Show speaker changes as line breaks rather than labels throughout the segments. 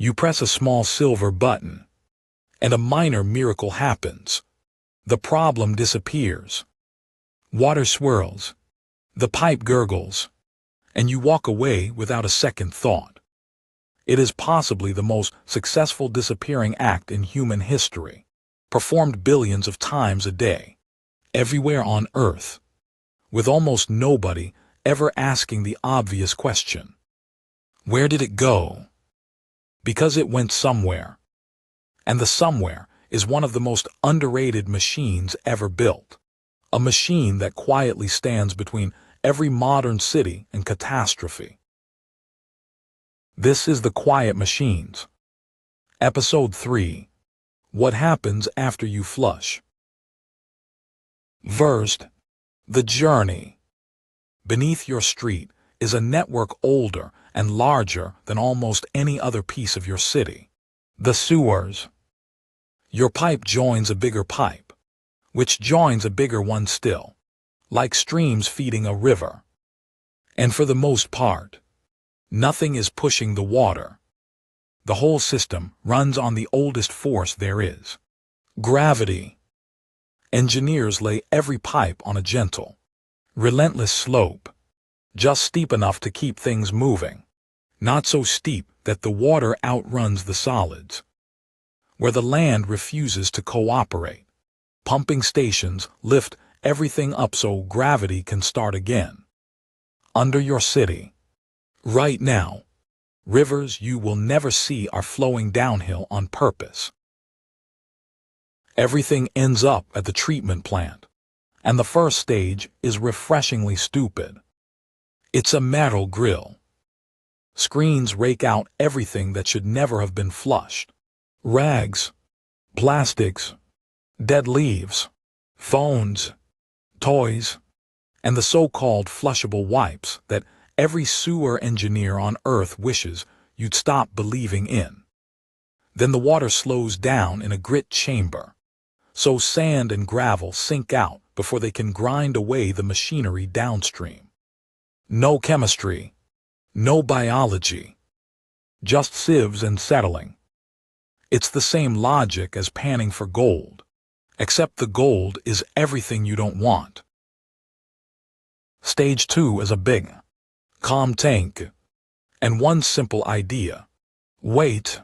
You press a small silver button, and a minor miracle happens. The problem disappears. Water swirls, the pipe gurgles, and you walk away without a second thought. It is possibly the most successful disappearing act in human history, performed billions of times a day, everywhere on Earth, with almost nobody ever asking the obvious question. Where did it go? Because it went somewhere. And the somewhere is one of the most underrated machines ever built. A machine that quietly stands between every modern city and catastrophe. This is The Quiet Machines. Episode 3. What happens after you flush? First, the journey. Beneath your street is a network older and larger than almost any other piece of your city. The sewers. Your pipe joins a bigger pipe, which joins a bigger one still, like streams feeding a river. And for the most part, nothing is pushing the water. The whole system runs on the oldest force there is: gravity. Engineers lay every pipe on a gentle, relentless slope, just steep enough to keep things moving, not so steep that the water outruns the solids. Where the land refuses to cooperate, pumping stations lift everything up so gravity can start again. Under your city, right now, rivers you will never see are flowing downhill on purpose. Everything ends up at the treatment plant, and the first stage is refreshingly stupid. It's a metal grill. Screens rake out everything that should never have been flushed. Rags, plastics, dead leaves, phones, toys, and the so-called flushable wipes that every sewer engineer on Earth wishes you'd stop believing in. Then the water slows down in a grit chamber, so sand and gravel sink out before they can grind away the machinery downstream. No chemistry, no biology, just sieves and settling. It's the same logic as panning for gold, except the gold is everything you don't want. Stage 2 is a big, calm tank, and one simple idea: wait.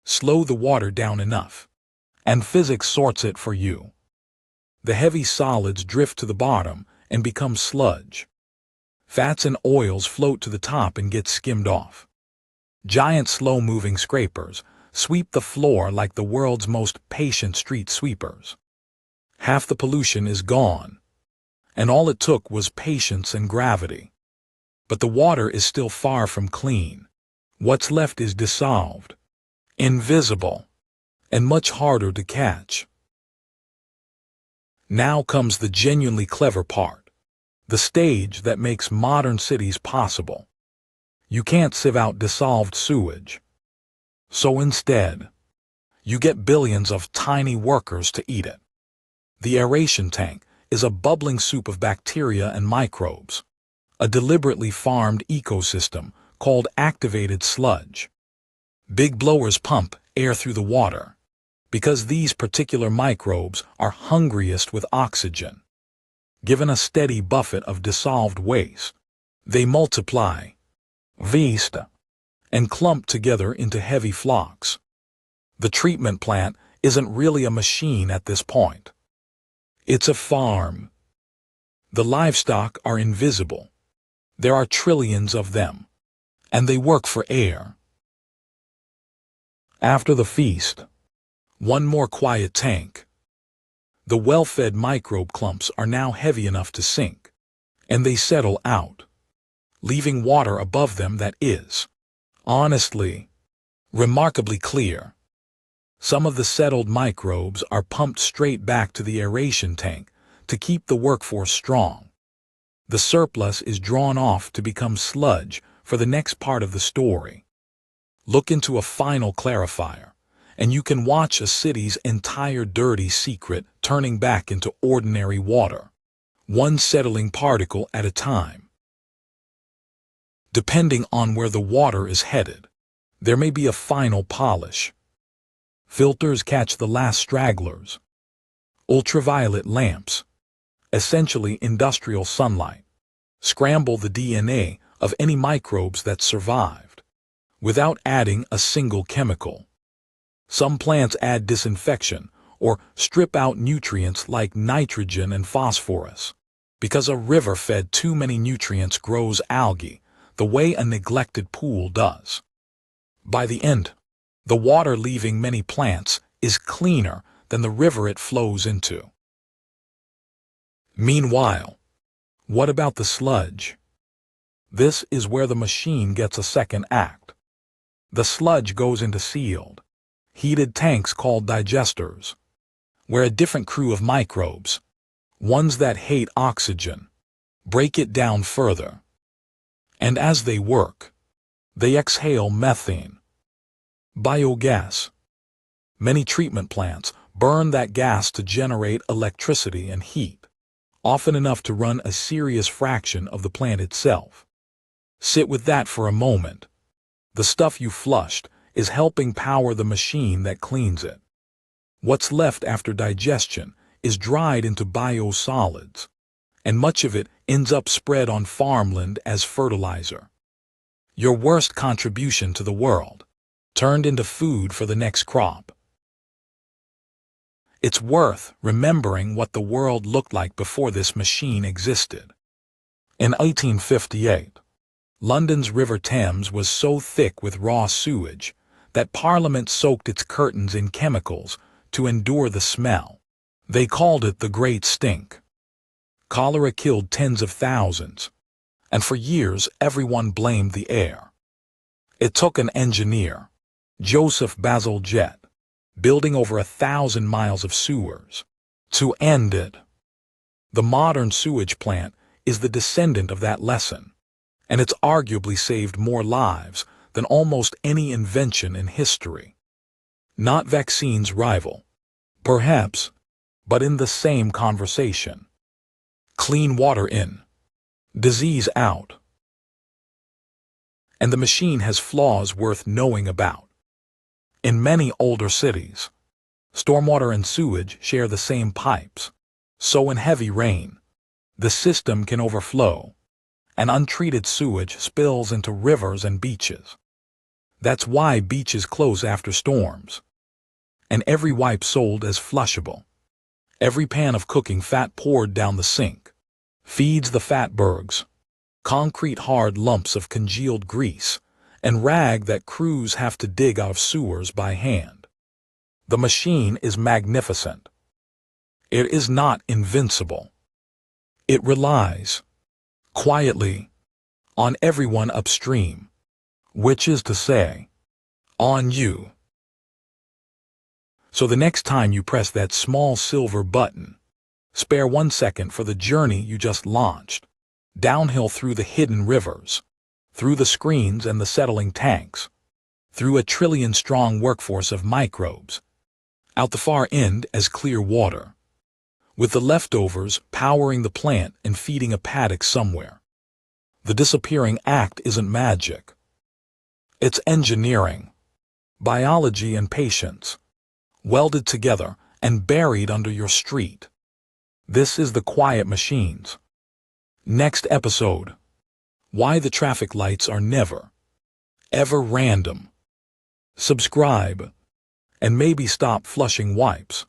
Slow the water down enough, and physics sorts it for you. The heavy solids drift to the bottom and become sludge. Fats and oils float to the top and get skimmed off. Giant slow-moving scrapers sweep the floor like the world's most patient street sweepers. Half the pollution is gone, and all it took was patience and gravity. But the water is still far from clean. What's left is dissolved, invisible, and much harder to catch. Now comes the genuinely clever part, the stage that makes modern cities possible. You can't sieve out dissolved sewage. So instead, you get billions of tiny workers to eat it. The aeration tank is a bubbling soup of bacteria and microbes, a deliberately farmed ecosystem called activated sludge. Big blowers pump air through the water, because these particular microbes are hungriest with oxygen. Given a steady buffet of dissolved waste, they multiply, feast, and clump together into heavy flocks. The treatment plant isn't really a machine at this point. It's a farm. The livestock are invisible. There are trillions of them, and they work for air. After the feast, one more quiet tank. The well-fed microbe clumps are now heavy enough to sink, and they settle out, leaving water above them that is, honestly, remarkably clear. Some of the settled microbes are pumped straight back to the aeration tank to keep the workforce strong. The surplus is drawn off to become sludge for the next part of the story. Look into a final clarifier, and you can watch a city's entire dirty secret turning back into ordinary water, one settling particle at a time. Depending on where the water is headed, There may be a final polish. Filters catch the last stragglers. Ultraviolet lamps, essentially industrial sunlight, scramble the DNA of any microbes that survived, without adding a single chemical. Some plants add disinfection or strip out nutrients like nitrogen and phosphorus, because a river fed too many nutrients grows algae, the way a neglected pool does. By the end, the water leaving many plants is cleaner than the river it flows into. Meanwhile, what about the sludge? This is where the machine gets a second act. The sludge goes into sealed, heated tanks called digesters, where a different crew of microbes, ones that hate oxygen, break it down further. And as they work, they exhale methane, biogas. Many treatment plants burn that gas to generate electricity and heat, often enough to run a serious fraction of the plant itself. Sit with that for a moment. The stuff you flushed is helping power the machine that cleans it. What's left after digestion is dried into biosolids, and much of it ends up spread on farmland as fertilizer. Your worst contribution to the world, turned into food for the next crop. It's worth remembering what the world looked like before this machine existed. In 1858, London's River Thames was so thick with raw sewage that Parliament soaked its curtains in chemicals to endure the smell. They called it the Great Stink. Cholera killed tens of thousands, and for years everyone blamed the air. It took an engineer, Joseph Basil Jett, building over 1,000 miles of sewers, to end it. The modern sewage plant is the descendant of that lesson, and it's arguably saved more lives than almost any invention in history. Not vaccines rival, perhaps, but in the same conversation. Clean water in, disease out. And the machine has flaws worth knowing about. In many older cities, stormwater and sewage share the same pipes, so in heavy rain, the system can overflow, and untreated sewage spills into rivers and beaches. That's why beaches close after storms, and every wipe sold as flushable. Every pan of cooking fat poured down the sink feeds the fatbergs, concrete hard lumps of congealed grease, and rag that crews have to dig out of sewers by hand. The machine is magnificent. It is not invincible. It relies, quietly, on everyone upstream, which is to say, on you. So the next time you press that small silver button, spare 1 second for the journey you just launched, downhill through the hidden rivers, through the screens and the settling tanks, through a trillion-strong workforce of microbes, out the far end as clear water, with the leftovers powering the plant and feeding a paddock somewhere. The disappearing act isn't magic. It's engineering, biology and patience, welded together and buried under your street. This is the quiet machines. Next episode: why the traffic lights are never, ever random. Subscribe, and maybe stop flushing wipes.